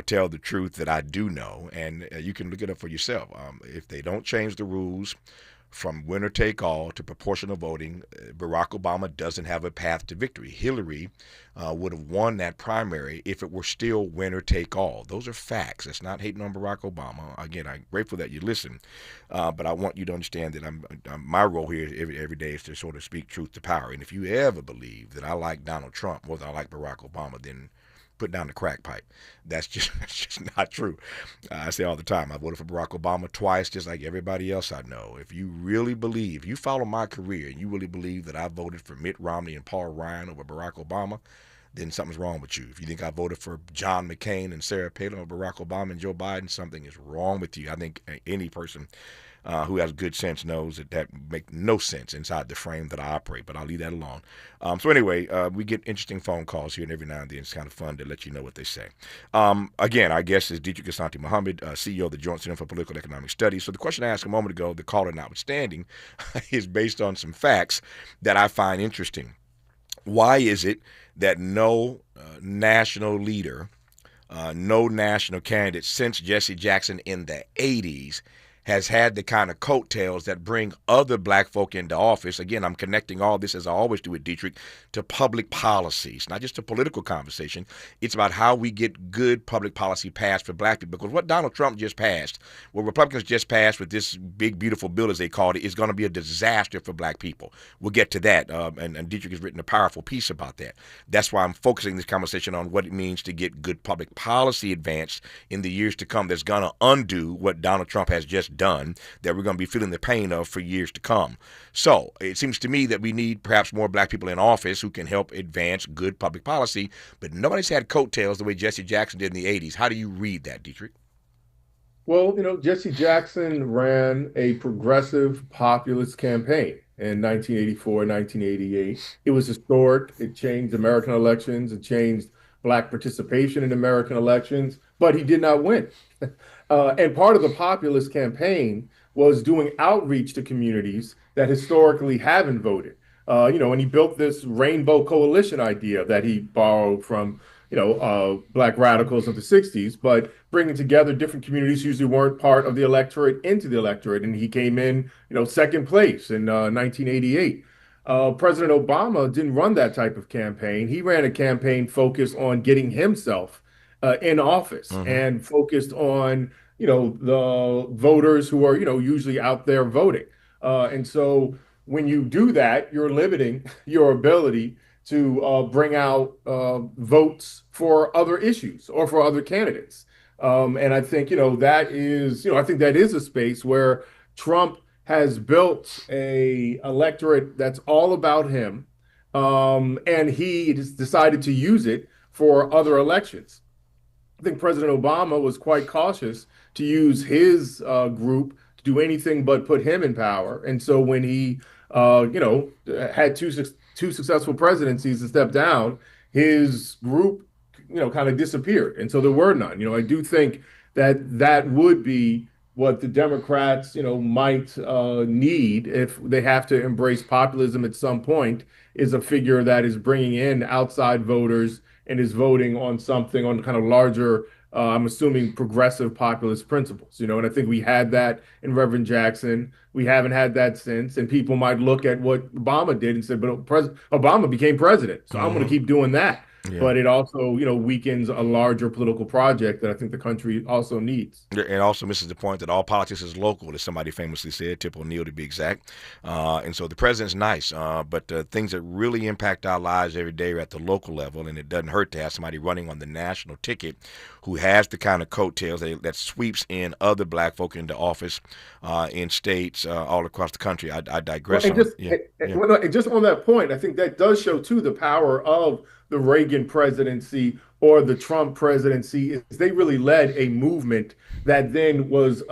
tell the truth that I do know, and you can look it up for yourself. If they don't change the rules from winner take all to proportional voting, Barack Obama doesn't have a path to victory. Hillary would have won that primary if it were still winner take all. Those are facts. That's not hating on Barack Obama. Again, I'm grateful that you listen, but I want you to understand that my role here every day is to sort of speak truth to power. And if you ever believe that I like Donald Trump more than I like Barack Obama, then put down the crack pipe. That's just not true. I say all the time, I voted for Barack Obama twice, just like everybody else I know. If you really believe, you follow my career, and you really believe that I voted for Mitt Romney and Paul Ryan over Barack Obama, then something's wrong with you. If you think I voted for John McCain and Sarah Palin over Barack Obama and Joe Biden, something is wrong with you. I think any person who has good sense knows that makes no sense inside the frame that I operate, but I'll leave that alone. So anyway, we get interesting phone calls here, and every now and then it's kind of fun to let you know what they say. Again, our guest is Dedrick Asante-Muhammad, CEO of the Joint Center for Political and Economic Studies. So the question I asked a moment ago, the caller notwithstanding, is based on some facts that I find interesting. Why is it that no national leader, no national candidate since Jesse Jackson in the 80s has had the kind of coattails that bring other black folk into office? Again, I'm connecting all this, as I always do with Dedrick, to public policies, not just a political conversation. It's about how we get good public policy passed for black people. Because what Donald Trump just passed, what Republicans just passed with this big, beautiful bill, as they called it, is going to be a disaster for black people. We'll get to that. And Dedrick has written a powerful piece about that. That's why I'm focusing this conversation on what it means to get good public policy advanced in the years to come that's going to undo what Donald Trump has just done, that we're going to be feeling the pain of for years to come. So it seems to me that we need perhaps more black people in office who can help advance good public policy, but nobody's had coattails the way Jesse Jackson did in the 80s. How do you read that, Dedrick? Well, Jesse Jackson ran a progressive populist campaign in 1984 and 1988. It was historic. It changed American elections. It changed black participation in American elections, but he did not win. And part of the populist campaign was doing outreach to communities that historically haven't voted. And he built this rainbow coalition idea that he borrowed from, black radicals of the 60s, but bringing together different communities who usually weren't part of the electorate into the electorate. And he came in, second place in 1988. President Obama didn't run that type of campaign. He ran a campaign focused on getting himself in office and focused on, the voters who are, usually out there voting. And so when you do that, you're limiting your ability to bring out votes for other issues or for other candidates. And I think, I think that is a space where Trump has built a electorate that's all about him, and he has decided to use it for other elections. I think President Obama was quite cautious to use his group to do anything but put him in power. And so when he, had two successful presidencies and stepped down, his group, kind of disappeared. And so there were none. I do think that would be what the Democrats, might need if they have to embrace populism at some point, is a figure that is bringing in outside voters and is voting on something on kind of larger, I'm assuming, progressive populist principles. And I think we had that in Reverend Jackson. We haven't had that since. And people might look at what Obama did and say, but Obama became president, so I'm going to keep doing that. Yeah. But it also, weakens a larger political project that I think the country also needs. It also misses the point that all politics is local, as somebody famously said, Tip O'Neill to be exact. And so the president's nice, but things that really impact our lives every day are at the local level, and it doesn't hurt to have somebody running on the national ticket who has the kind of coattails that sweeps in other black folk into office in states all across the country. I digress. Just on that point, I think that does show, too, the power of the Reagan presidency or the Trump presidency. Is they really led a movement that then was,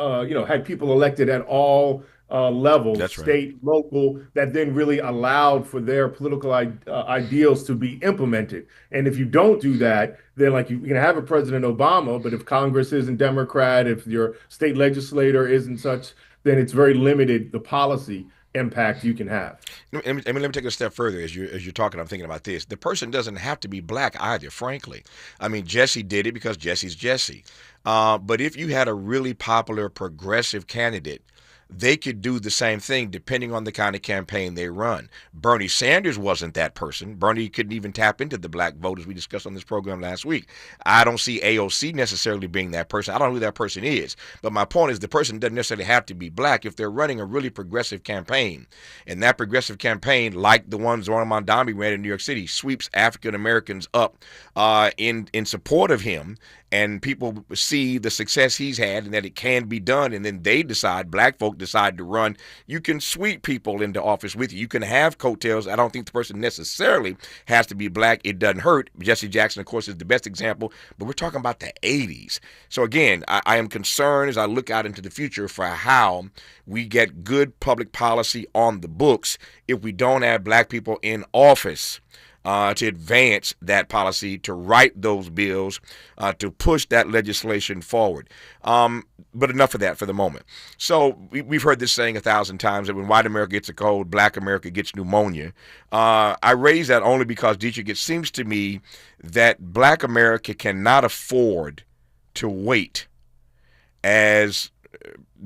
had people elected at all levels, That's right. State, local, that then really allowed for their political ideals to be implemented. And if you don't do that, then you can have a President Obama, but if Congress isn't Democrat, if your state legislator isn't such, then it's very limited, the policy impact you can have. Let me take it a step further. As you're talking, I'm thinking about this. The person doesn't have to be black either, frankly. I mean, Jesse did it because Jesse's Jesse. But if you had a really popular progressive candidate, they could do the same thing depending on the kind of campaign they run. Bernie Sanders wasn't that person. Bernie couldn't even tap into the black vote, as we discussed on this program last week. I don't see AOC necessarily being that person. I don't know who that person is. But my point is the person doesn't necessarily have to be black if they're running a really progressive campaign. And that progressive campaign, like the ones Ronald Mondami ran in New York City, sweeps African Americans up in support of him. And people see the success he's had and that it can be done, and then they decide, black folk decide to run. You can sweep people into office with you. You can have coattails. I don't think the person necessarily has to be black. It doesn't hurt. Jesse Jackson, of course, is the best example, but we're talking about the 80s. So again, I am concerned as I look out into the future for how we get good public policy on the books if we don't have black people in office to advance that policy, to write those bills, to push that legislation forward. But enough of that for the moment. So we've heard this saying 1,000 times that when white America gets a cold, black America gets pneumonia. I raise that only because, Dietrich, it seems to me that black America cannot afford to wait as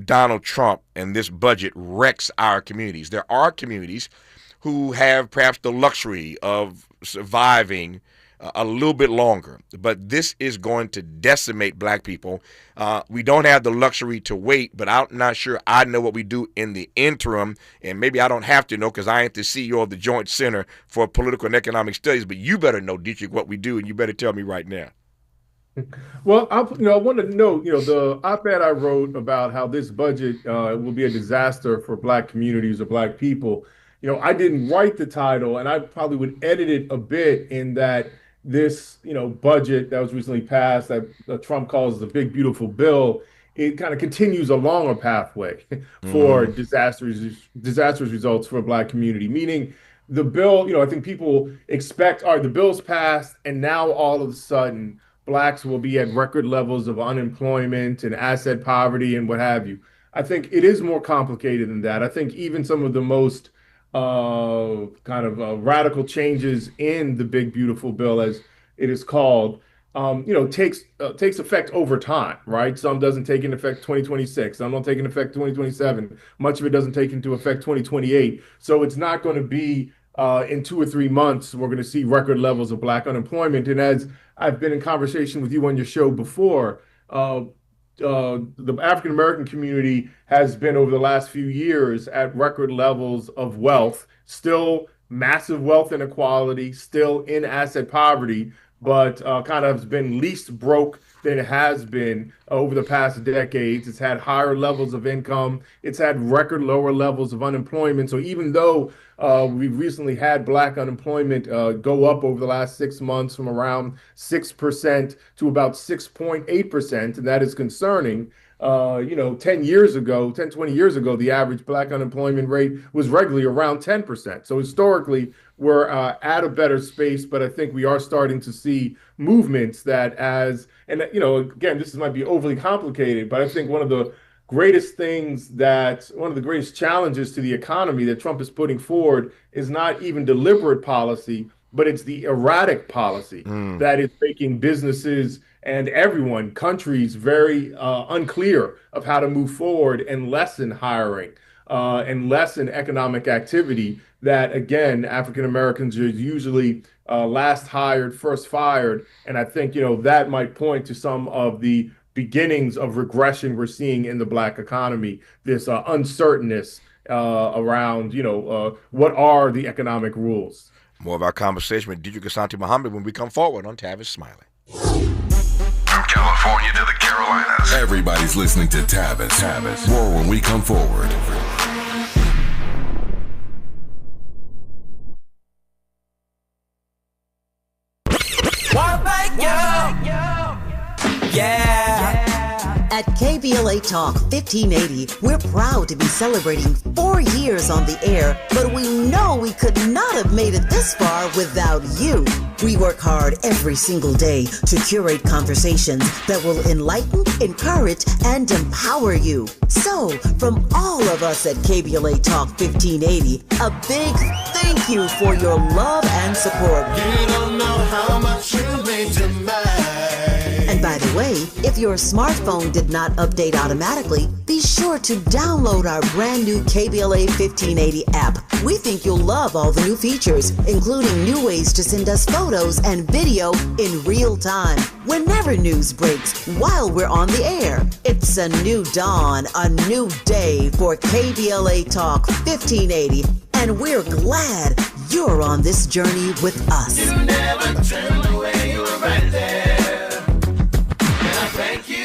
Donald Trump and this budget wrecks our communities. There are communities who have perhaps the luxury of surviving a little bit longer. But this is going to decimate black people. We don't have the luxury to wait, but I'm not sure I know what we do in the interim. And maybe I don't have to know because I ain't the CEO of the Joint Center for Political and Economic Studies. But you better know, Dietrich, what we do, and you better tell me right now. Well, I want to know, the op-ed I wrote about how this budget will be a disaster for black communities or black people. I didn't write the title, and I probably would edit it a bit in that this, budget that was recently passed that Trump calls the big, beautiful bill, it kind of continues along a pathway for disastrous results for a black community, meaning the bill, I think people expect, all right, the bill's passed, and now all of a sudden, blacks will be at record levels of unemployment and asset poverty and what have you. I think it is more complicated than that. I think even some of the most radical changes in the Big Beautiful Bill, as it is called, takes effect over time, right? Some doesn't take into effect 2026, some don't take into effect 2027. Much of it doesn't take into effect 2028. So it's not going to be in 2 or 3 months we're going to see record levels of Black unemployment. And as I've been in conversation with you on your show before, the African American community has been over the last few years at record levels of wealth, still massive wealth inequality, still in asset poverty, but kind of has been least broke than it has been over the past decades. It's had higher levels of income. It's had record lower levels of unemployment. So even though we've recently had Black unemployment go up over the last 6 months from around 6% to about 6.8%, and that is concerning. 10 years ago, 10, 20 years ago, the average Black unemployment rate was regularly around 10%. So historically, we're at a better space, but I think we are starting to see movements that again, this might be overly complicated, but I think one of the greatest challenges to the economy that Trump is putting forward is not even deliberate policy, but it's the erratic policy that is making businesses and countries very unclear of how to move forward and lessen hiring and lessen economic activity that, again, African Americans are usually last hired, first fired. And I think, that might point to some of the beginnings of regression we're seeing in the Black economy, this uncertainness around, what are the economic rules. More of our conversation with Dedrick Asante-Muhammad when we come forward on Tavis Smiley. From California to the Carolinas, everybody's listening to Tavis. More when we come forward. At KBLA Talk 1580, we're proud to be celebrating 4 years on the air, but we know we could not have made it this far without you. We work hard every single day to curate conversations that will enlighten, encourage, and empower you. So, from all of us at KBLA Talk 1580, a big thank you for your love and support. You don't know how much you mean to me. And by the way, if your smartphone did not update automatically, be sure to download our brand new KBLA 1580 app. We think you'll love all the new features, including new ways to send us photos and video in real time, whenever news breaks, while we're on the air. It's a new dawn, a new day for KBLA Talk 1580, and we're glad you're on this journey with us. You never turned away, you were right there. Thank you.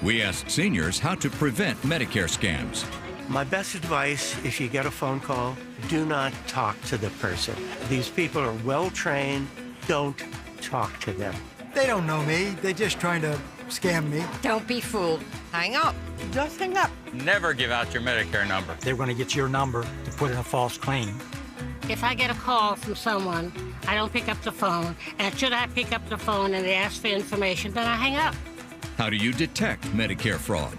We asked seniors how to prevent Medicare scams. My best advice, if you get a phone call, do not talk to the person. These people are well trained. Don't talk to them. They don't know me. They're just trying to scam me. Don't be fooled. Hang up. Just hang up. Never give out your Medicare number. They're going to get your number to put in a false claim. If I get a call from someone, I don't pick up the phone. And should I pick up the phone and they ask for information, then I hang up. How do you detect Medicare fraud?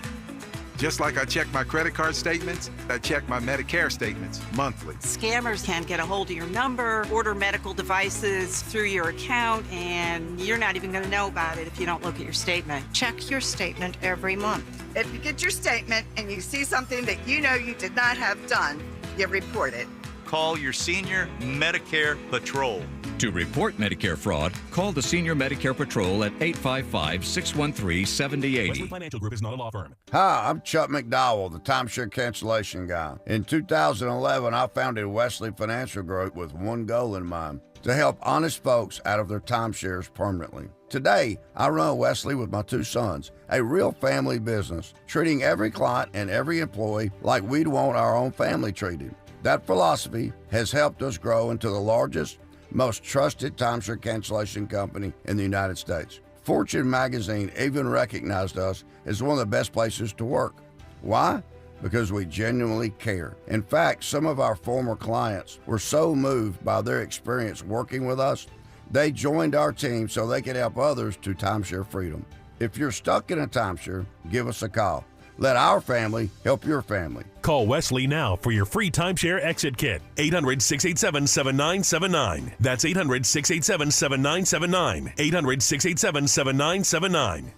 Just like I check my credit card statements, I check my Medicare statements monthly. Scammers can get a hold of your number, order medical devices through your account, and you're not even going to know about it if you don't look at your statement. Check your statement every month. If you get your statement and you see something that you know you did not have done, you report it. Call your senior Medicare Patrol. To report Medicare fraud, call the Senior Medicare Patrol at 855-613-7080. Westwood Financial Group is not a law firm. Hi, I'm Chuck McDowell, the timeshare cancellation guy. In 2011, I founded Wesley Financial Group with one goal in mind: to help honest folks out of their timeshares permanently. Today, I run Wesley with my two sons, a real family business, treating every client and every employee like we'd want our own family treated. That philosophy has helped us grow into the largest, most trusted timeshare cancellation company in the United States. Fortune magazine even recognized us as one of the best places to work. Why? Because we genuinely care. In fact, some of our former clients were so moved by their experience working with us, they joined our team so they could help others to timeshare freedom. If you're stuck in a timeshare, give us a call. Let our family help your family. Call Wesley now for your free timeshare exit kit. 800-687-7979. That's 800-687-7979. 800-687-7979.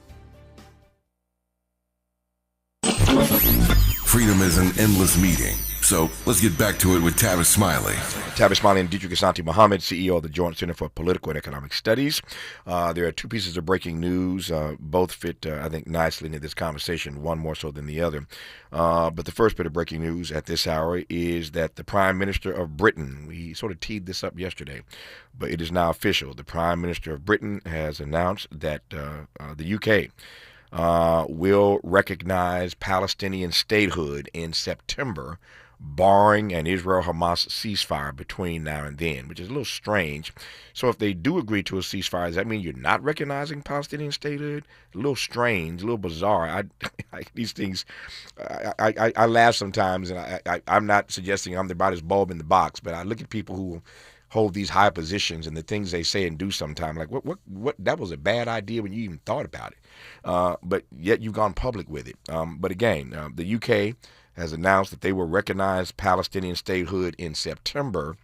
Freedom is an endless meeting. So let's get back to it with Tavis Smiley. Tavis Smiley and Dedrick Asante-Muhammad, CEO of the Joint Center for Political and Economic Studies. There are two pieces of breaking news. Both fit, I think, nicely into this conversation, one more so than the other. But the first bit of breaking news at this hour is that the Prime Minister of Britain, we sort of teed this up yesterday, but it is now official. The Prime Minister of Britain has announced that the UK will recognize Palestinian statehood in September, barring an Israel-Hamas ceasefire between now and then, which is a little strange. So if they do agree to a ceasefire, does that mean you're not recognizing Palestinian statehood? A little strange, a little bizarre. These things, I laugh sometimes, and I'm not suggesting I'm the brightest bulb in the box, but I look at people who hold these high positions and the things they say and do sometimes, like, what, that was a bad idea when you even thought about it. But yet you've gone public with it. But again, the UK has announced that they will recognize Palestinian statehood in September,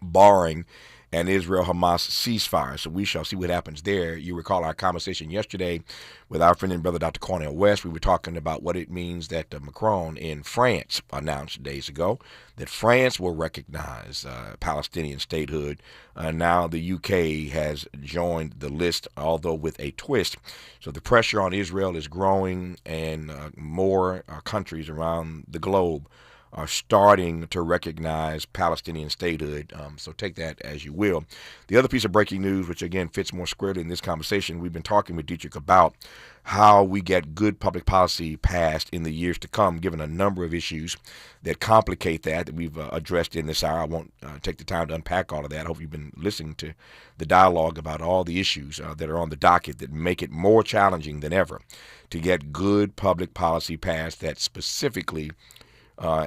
barring an Israel-Hamas ceasefire. So we shall see what happens there. You recall our conversation yesterday with our friend and brother, Dr. Cornel West. We were talking about what it means that Macron in France announced days ago that France will recognize Palestinian statehood. Now the UK has joined the list, although with a twist. So the pressure on Israel is growing, and more countries around the globe are starting to recognize Palestinian statehood. So take that as you will. The other piece of breaking news, which again fits more squarely in this conversation, we've been talking with Dedrick about how we get good public policy passed in the years to come, given a number of issues that complicate that we've addressed in this hour. I won't take the time to unpack all of that. I hope you've been listening to the dialogue about all the issues that are on the docket that make it more challenging than ever to get good public policy passed that specifically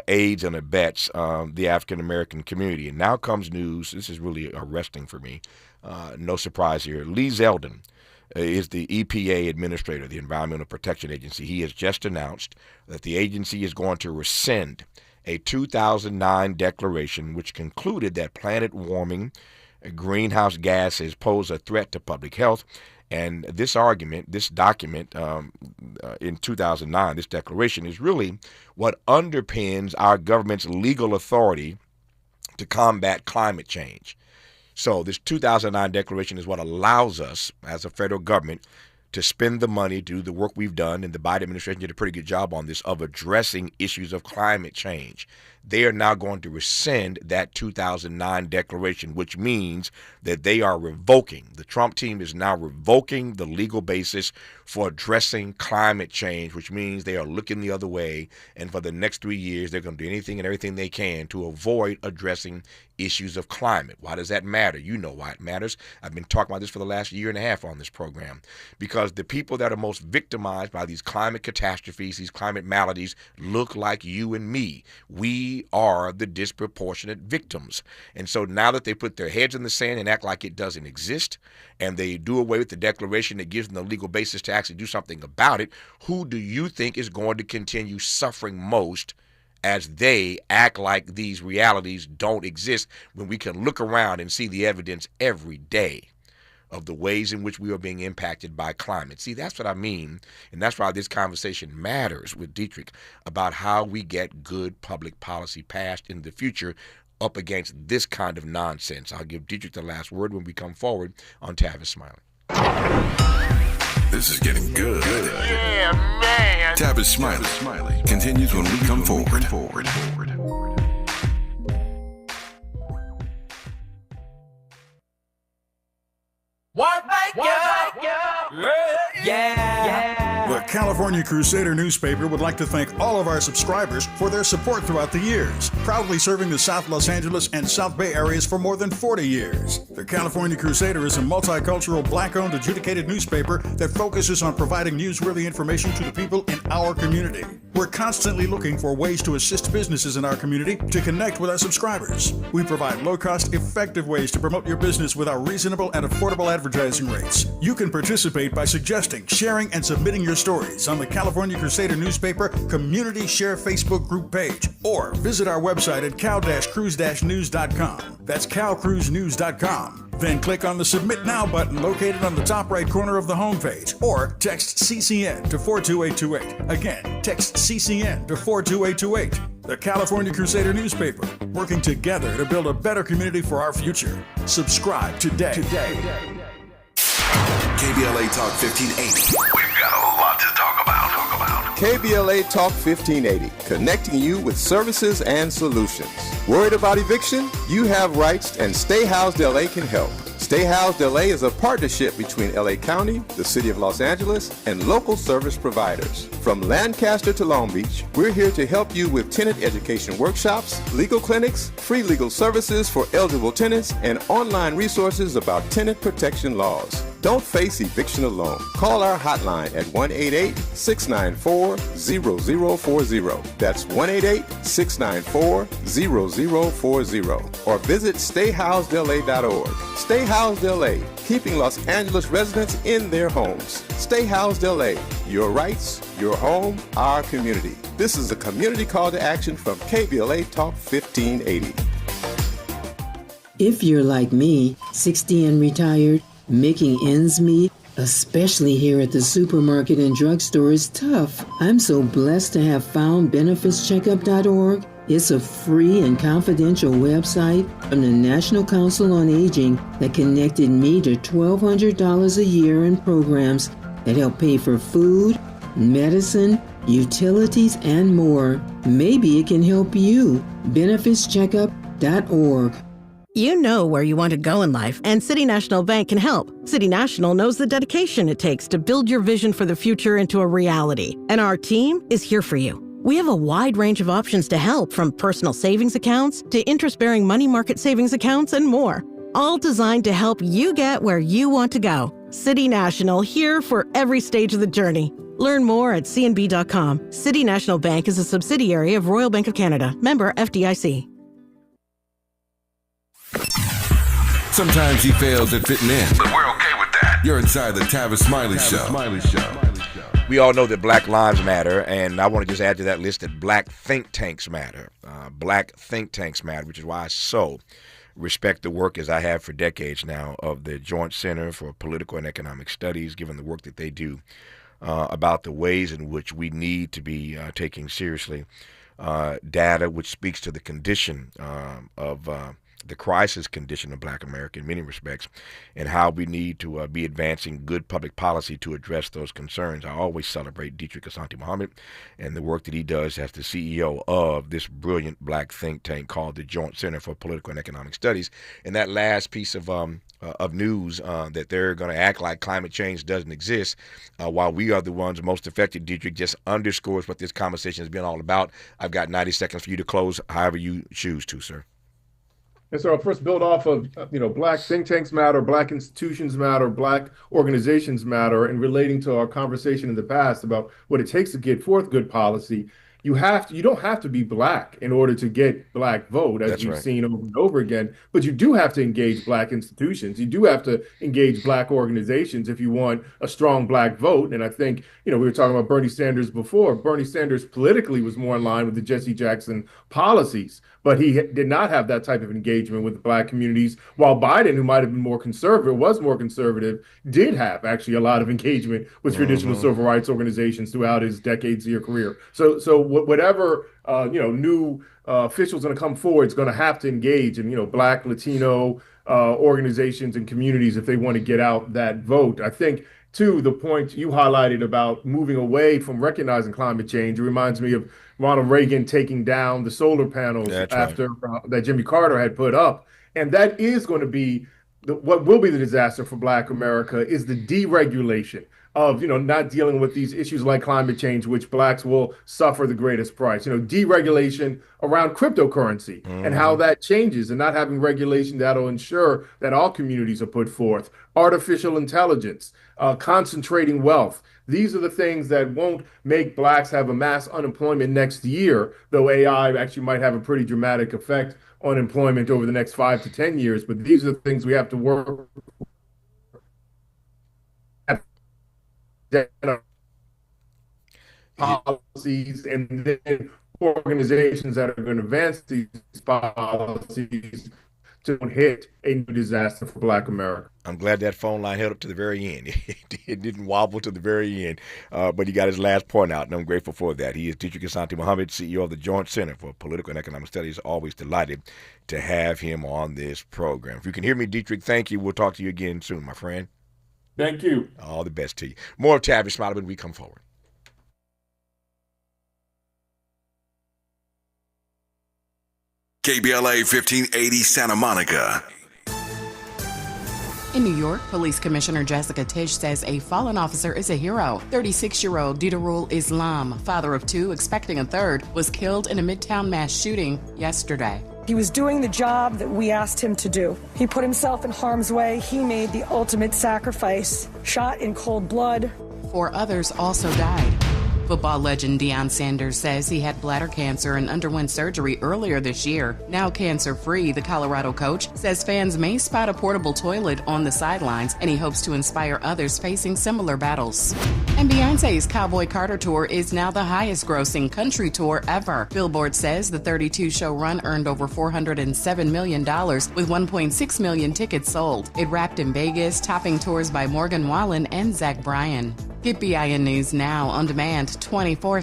aids and abets the African-American community. And now comes news. This is really arresting for me. No surprise here. Lee Zeldin is the EPA administrator, the Environmental Protection Agency. He has just announced that the agency is going to rescind a 2009 declaration which concluded that planet warming, greenhouse gases pose a threat to public health. And this argument, this document in 2009, this declaration, is really what underpins our government's legal authority to combat climate change. So this 2009 declaration is what allows us as a federal government to spend the money to do the work we've done, and the Biden administration did a pretty good job on this, of addressing issues of climate change. They are now going to rescind that 2009 declaration, which means that they are revoking, the Trump team is now revoking the legal basis for addressing climate change, which means they are looking the other way, and for the next 3 years, they're going to do anything and everything they can to avoid addressing issues of climate. Why does that matter? You know why it matters. I've been talking about this for the last year and a half on this program, because the people that are most victimized by these climate catastrophes, these climate maladies, look like you and me. We are the disproportionate victims. And so now that they put their heads in the sand and act like it doesn't exist, and they do away with the declaration that gives them the legal basis to actually do something about it, who do you think is going to continue suffering most as they act like these realities don't exist, when we can look around and see the evidence every day of the ways in which we are being impacted by climate? See, that's what I mean, and that's why this conversation matters with Dedrick about how we get good public policy passed in the future up against this kind of nonsense. I'll give Dedrick the last word when we come forward on Tavis Smiley. This is getting good. Yeah, man. Tavis Smiley continues when we come forward. What make you? Yeah. The California Crusader newspaper would like to thank all of our subscribers for their support throughout the years, proudly serving the South Los Angeles and South Bay areas for more than 40 years. The California Crusader is a multicultural, black-owned, adjudicated newspaper that focuses on providing newsworthy information to the people in our community. We're constantly looking for ways to assist businesses in our community to connect with our subscribers. We provide low-cost, effective ways to promote your business with our reasonable and affordable advertising rates. You can participate by suggesting, sharing, and submitting your stories on the the California Crusader newspaper Community Share Facebook group page, or visit our website at cal-cruise-news.com. That's calcruisenews.com. Then click on the Submit Now button located on the top right corner of the homepage, or text CCN to 42828. Again, text CCN to 42828. The California Crusader newspaper, working together to build a better community for our future. Subscribe today. KBLA Talk 1580. We've got a lot to talk about. KBLA Talk 1580, connecting you with services and solutions. Worried about eviction? You have rights, and Stay Housed LA can help. Stay Housed LA is a partnership between LA County, the City of Los Angeles, and local service providers. From Lancaster to Long Beach, we're here to help you with tenant education workshops, legal clinics, free legal services for eligible tenants, and online resources about tenant protection laws. Don't face eviction alone. Call our hotline at 1-888-694-0040. That's 1-888-694-0040. Or visit stayhousedla.org. Stay Housed LA, keeping Los Angeles residents in their homes. Stay Housed LA, your rights, your home, our community. This is a community call to action from KBLA Talk 1580. If you're like me, 60 and retired, making ends meet, especially here at the supermarket and drugstore, is tough. I'm so blessed to have found benefitscheckup.org. It's a free and confidential website from the National Council on Aging that connected me to $1,200 a year in programs that help pay for food, medicine, utilities, and more. Maybe it can help you. benefitscheckup.org. You know where you want to go in life, and City National Bank can help. City National knows the dedication it takes to build your vision for the future into a reality, and our team is here for you. We have a wide range of options to help, from personal savings accounts to interest-bearing money market savings accounts and more, all designed to help you get where you want to go. City National, here for every stage of the journey. Learn more at cnb.com. City National Bank is a subsidiary of Royal Bank of Canada, member FDIC. Sometimes he fails at fitting in, but we're okay with that. You're inside the Tavis Smiley Show. We all know that Black Lives Matter, and I want to just add to that list that Black think tanks matter. Black think tanks matter, which is why I so respect the work, as I have for decades now, of the Joint Center for Political and Economic Studies, given the work that they do about the ways in which we need to be taking seriously data which speaks to the condition of the crisis condition of Black America in many respects, and how we need to be advancing good public policy to address those concerns. I always celebrate Dedrick Asante-Muhammad and the work that he does as the CEO of this brilliant Black think tank called the Joint Center for Political and Economic Studies. And that last piece of news that they're going to act like climate change doesn't exist while we are the ones most affected, Dedrick, just underscores what this conversation has been all about. I've got 90 seconds for you to close however you choose to, sir. And so I'll first build off of, Black think tanks matter, Black institutions matter, Black organizations matter, and relating to our conversation in the past about what it takes to get forth good policy. You don't have to be Black in order to get Black vote, as you've seen over and over again, but you do have to engage Black institutions. You do have to engage Black organizations if you want a strong Black vote. And I think, we were talking about Bernie Sanders before. Bernie Sanders politically was more in line with the Jesse Jackson policies, but he did not have that type of engagement with the Black communities, while Biden, who might have been more conservative, did have actually a lot of engagement with traditional civil rights organizations throughout his decades-year career. So whatever new official's going to come forward is going to have to engage in Black, Latino organizations and communities if they want to get out that vote. I think, too, the point you highlighted about moving away from recognizing climate change, it reminds me of Ronald Reagan taking down the solar panels after that Jimmy Carter had put up. And that is going to be what will be the disaster for Black America, is the deregulation of, not dealing with these issues like climate change, which Blacks will suffer the greatest price. Deregulation around cryptocurrency and how that changes, and not having regulation that'll ensure that all communities are put forth. Artificial intelligence, concentrating wealth. These are the things that won't make Blacks have a mass unemployment next year, though AI actually might have a pretty dramatic effect on employment over the next 5 to 10 years. But these are the things we have to work. policies, and then organizations that are going to advance these policies to hit a new disaster for Black America. I'm glad that phone line held up to the very end. It didn't wobble to the very end, but he got his last point out, and I'm grateful for that. He is Dedrick Asante-Muhammad, CEO of the Joint Center for Political and Economic Studies. Always delighted to have him on this program. If you can hear me, Dedrick, thank you. We'll talk to you again soon, my friend. Thank you. All the best to you. More of Tavis Smiley when we come forward. KBLA 1580 Santa Monica. In New York, Police Commissioner Jessica Tisch says a fallen officer is a hero. 36-year-old Didarul Islam, father of two, expecting a third, was killed in a Midtown mass shooting yesterday. He was doing the job that we asked him to do. He put himself in harm's way. He made the ultimate sacrifice, shot in cold blood. 4 others also died. Football legend Deion Sanders says he had bladder cancer and underwent surgery earlier this year. Now cancer-free, the Colorado coach says fans may spot a portable toilet on the sidelines, and he hopes to inspire others facing similar battles. And Beyonce's Cowboy Carter Tour is now the highest-grossing country tour ever. Billboard says the 32-show run earned over $407 million, with 1.6 million tickets sold. It wrapped in Vegas, topping tours by Morgan Wallen and Zach Bryan. Get BIN News now on demand 24/7.